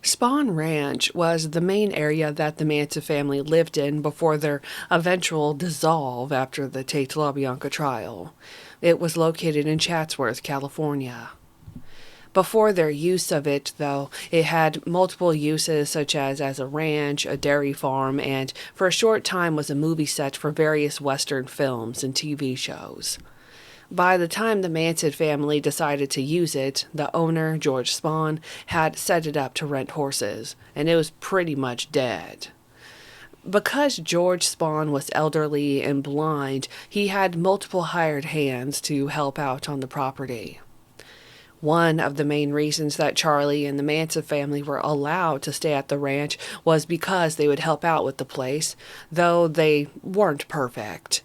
Spahn Ranch was the main area that the Manson family lived in before their eventual dissolve after the Tate LaBianca trial. It was located in Chatsworth, California. Before their use of it, though, it had multiple uses such as a ranch, a dairy farm, and for a short time was a movie set for various Western films and TV shows. By the time the Manson family decided to use it, the owner, George Spahn, had set it up to rent horses, and it was pretty much dead. Because George Spahn was elderly and blind, he had multiple hired hands to help out on the property. One of the main reasons that Charlie and the Manson family were allowed to stay at the ranch was because they would help out with the place, though they weren't perfect.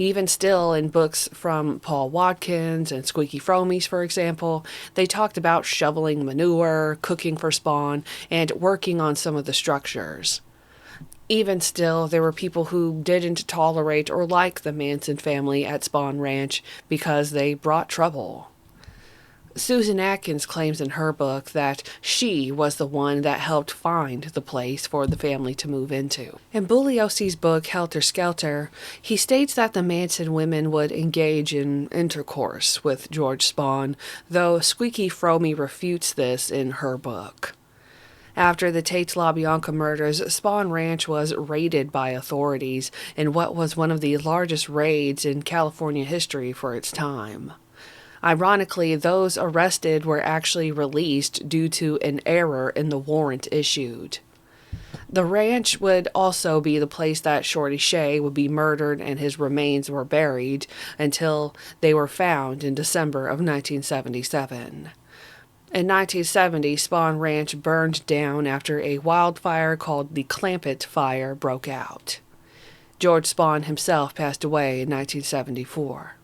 Even still, in books from Paul Watkins and Squeaky Fromies, for example, they talked about shoveling manure, cooking for Spahn, and working on some of the structures. Even still, there were people who didn't tolerate or like the Manson family at Spahn Ranch because they brought trouble. Susan Atkins claims in her book that she was the one that helped find the place for the family to move into. In Bugliosi's book, Helter Skelter, he states that the Manson women would engage in intercourse with George Spahn, though Squeaky Fromy refutes this in her book. After the Tate LaBianca murders, Spahn Ranch was raided by authorities in what was one of the largest raids in California history for its time. Ironically, those arrested were actually released due to an error in the warrant issued. The ranch would also be the place that Shorty Shea would be murdered and his remains were buried until they were found in December of 1977. In 1970, Spahn Ranch burned down after a wildfire called the Clampett Fire broke out. George Spahn himself passed away in 1974.